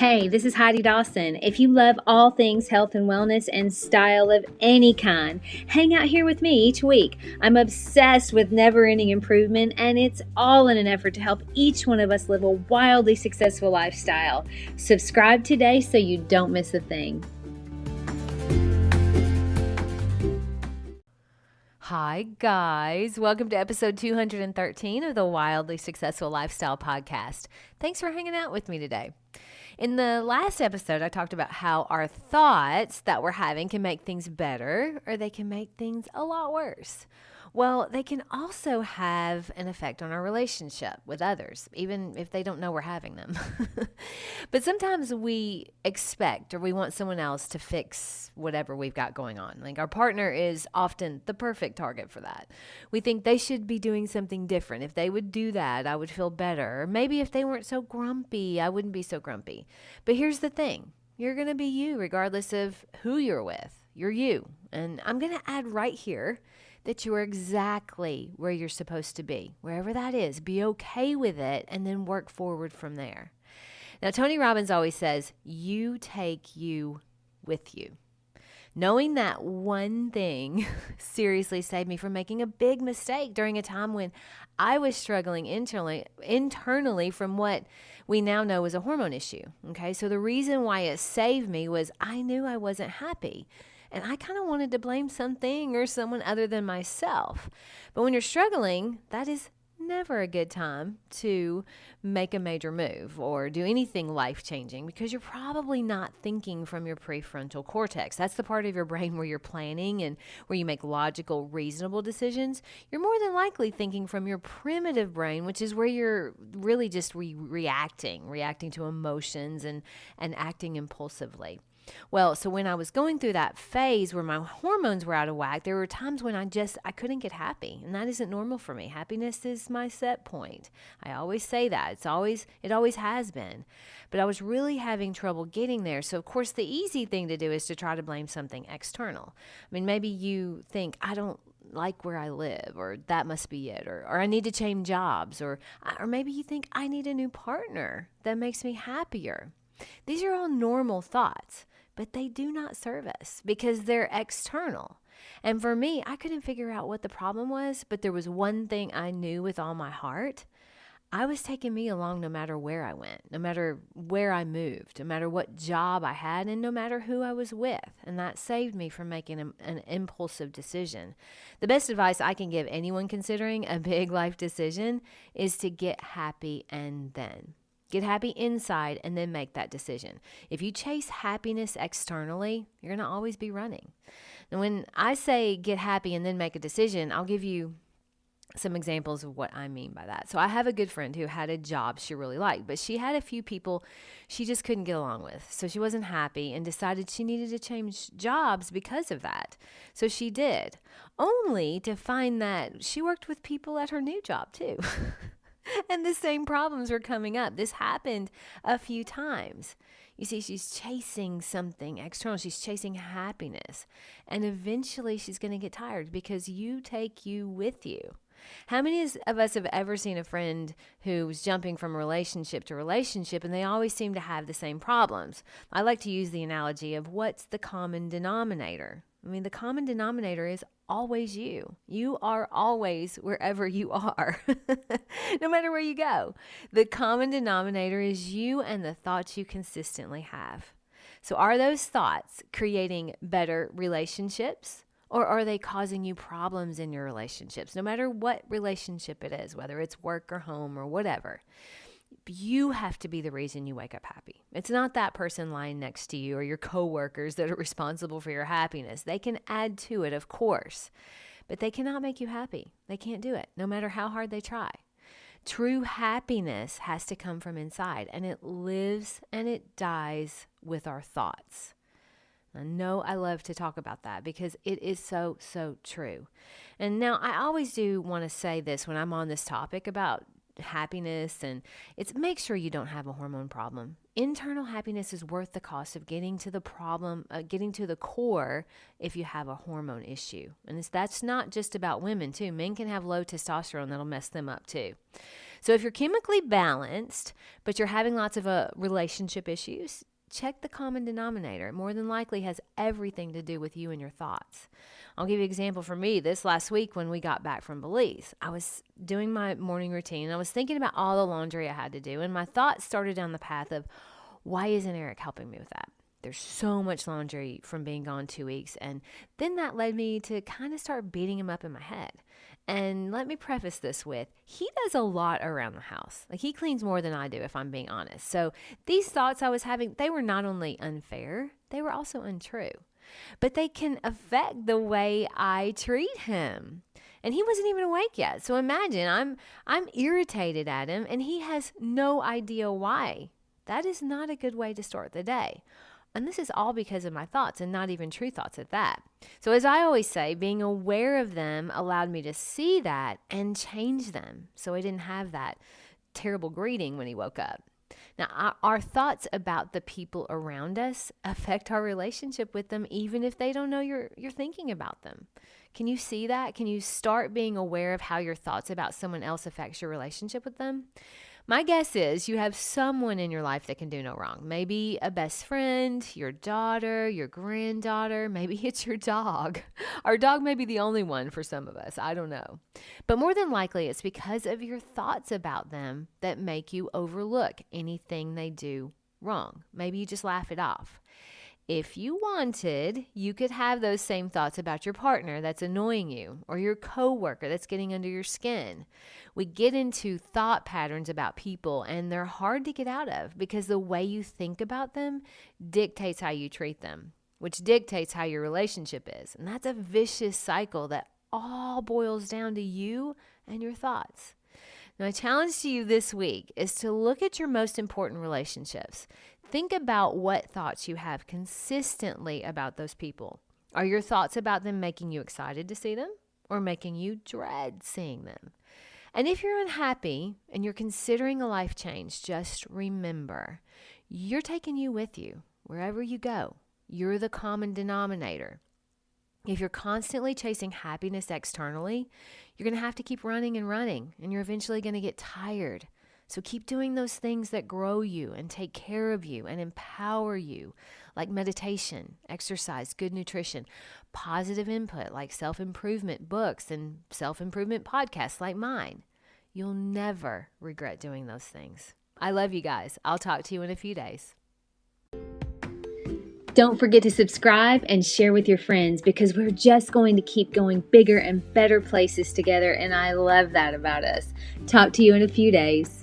Hey, this is Heidi Dawson. If you love all things health and wellness and style of any kind, hang out here with me each week. I'm obsessed with never-ending improvement, and it's all in an effort to help each one of us live a wildly successful lifestyle. Subscribe today so you don't miss a thing. Hi, guys. Welcome to episode 213 of the Wildly Successful Lifestyle Podcast. Thanks for hanging out with me today. In the last episode, I talked about how our thoughts that we're having can make things better or they can make things a lot worse. Well, they can also have an effect on our relationship with others, even if they don't know we're having them. But sometimes we expect or we want someone else to fix whatever we've got going on. Like our partner is often the perfect target for that. We think they should be doing something different. If they would do that, I would feel better. Or maybe if they weren't so grumpy, I wouldn't be so grumpy. But here's the thing. You're going to be you regardless of who you're with. You're you. And I'm going to add right here that you are exactly where you're supposed to be. Wherever that is, be okay with it and then work forward from there. Now, Tony Robbins always says, you take you with you. Knowing that one thing seriously saved me from making a big mistake during a time when I was struggling internally from what we now know is a hormone issue. Okay, so the reason why it saved me was I knew I wasn't happy. And I kind of wanted to blame something or someone other than myself. But when you're struggling, that is never a good time to make a major move or do anything life-changing because you're probably not thinking from your prefrontal cortex. That's the part of your brain where you're planning and where you make logical, reasonable decisions. You're more than likely thinking from your primitive brain, which is where you're really just reacting to emotions and acting impulsively. Well, so when I was going through that phase where my hormones were out of whack, there were times when I couldn't get happy, and that isn't normal for me. Happiness is my set point. I always say that. It always has been. But I was really having trouble getting there. So of course, the easy thing to do is to try to blame something external. I mean, maybe you think, I don't like where I live, or that must be it, or I need to change jobs, or maybe you think I need a new partner that makes me happier. These are all normal thoughts, but they do not serve us because they're external. And for me, I couldn't figure out what the problem was, but there was one thing I knew with all my heart. I was taking me along no matter where I went, no matter where I moved, no matter what job I had, and no matter who I was with. And that saved me from making an impulsive decision. The best advice I can give anyone considering a big life decision is to get happy and then. Get happy inside and then make that decision. If you chase happiness externally, you're going to always be running. And when I say get happy and then make a decision, I'll give you some examples of what I mean by that. So I have a good friend who had a job she really liked, but she had a few people she just couldn't get along with. So she wasn't happy and decided she needed to change jobs because of that. So she did, only to find that she worked with people at her new job too. And the same problems were coming up. This happened a few times. You see, she's chasing something external. She's chasing happiness. And eventually she's going to get tired because you take you with you. How many of us have ever seen a friend who's jumping from relationship to relationship and they always seem to have the same problems? I like to use the analogy of what's the common denominator? I mean, the common denominator is always you. You are always wherever you are, no matter where you go. The common denominator is you and the thoughts you consistently have. So are those thoughts creating better relationships, or are they causing you problems in your relationships, no matter what relationship it is, whether it's work or home or whatever? You have to be the reason you wake up happy. It's not that person lying next to you or your coworkers that are responsible for your happiness. They can add to it, of course, but they cannot make you happy. They can't do it, no matter how hard they try. True happiness has to come from inside, and it lives and it dies with our thoughts. I know I love to talk about that because it is so, so true. And now I always do want to say this when I'm on this topic about happiness, and it's make sure you don't have a hormone problem. Internal happiness is worth the cost of getting to the problem, getting to the core if you have a hormone issue. And that's not just about women too. Men can have low testosterone that'll mess them up too. So if you're chemically balanced, but you're having lots of relationship issues, check the common denominator. It more than likely has everything to do with you and your thoughts. I'll give you an example for me. This last week when we got back from Belize, I was doing my morning routine and I was thinking about all the laundry I had to do. And my thoughts started down the path of, why isn't Eric helping me with that? There's so much laundry from being gone 2 weeks. And then that led me to kind of start beating him up in my head. And let me preface this with, he does a lot around the house. Like, he cleans more than I do, if I'm being honest. So these thoughts I was having, they were not only unfair, they were also untrue. But they can affect the way I treat him. And he wasn't even awake yet. So imagine I'm irritated at him and he has no idea why. That is not a good way to start the day. And this is all because of my thoughts, and not even true thoughts at that. So as I always say, being aware of them allowed me to see that and change them. So I didn't have that terrible greeting when he woke up. Now, our thoughts about the people around us affect our relationship with them, even if they don't know you're thinking about them. Can you see that? Can you start being aware of how your thoughts about someone else affects your relationship with them? My guess is you have someone in your life that can do no wrong. Maybe a best friend, your daughter, your granddaughter, maybe it's your dog. Our dog may be the only one for some of us. I don't know. But more than likely, it's because of your thoughts about them that make you overlook anything they do wrong. Maybe you just laugh it off. If you wanted, you could have those same thoughts about your partner that's annoying you, or your coworker that's getting under your skin. We get into thought patterns about people, and they're hard to get out of because the way you think about them dictates how you treat them, which dictates how your relationship is. And that's a vicious cycle that all boils down to you and your thoughts. My challenge to you this week is to look at your most important relationships. Think about what thoughts you have consistently about those people. Are your thoughts about them making you excited to see them or making you dread seeing them? And if you're unhappy and you're considering a life change, just remember, you're taking you with you wherever you go. You're the common denominator. If you're constantly chasing happiness externally, you're going to have to keep running, and you're eventually going to get tired. So keep doing those things that grow you and take care of you and empower you, like meditation, exercise, good nutrition, positive input like self-improvement books and self-improvement podcasts like mine. You'll never regret doing those things. I love you guys. I'll talk to you in a few days. Don't forget to subscribe and share with your friends, because we're just going to keep going bigger and better places together, and I love that about us. Talk to you in a few days.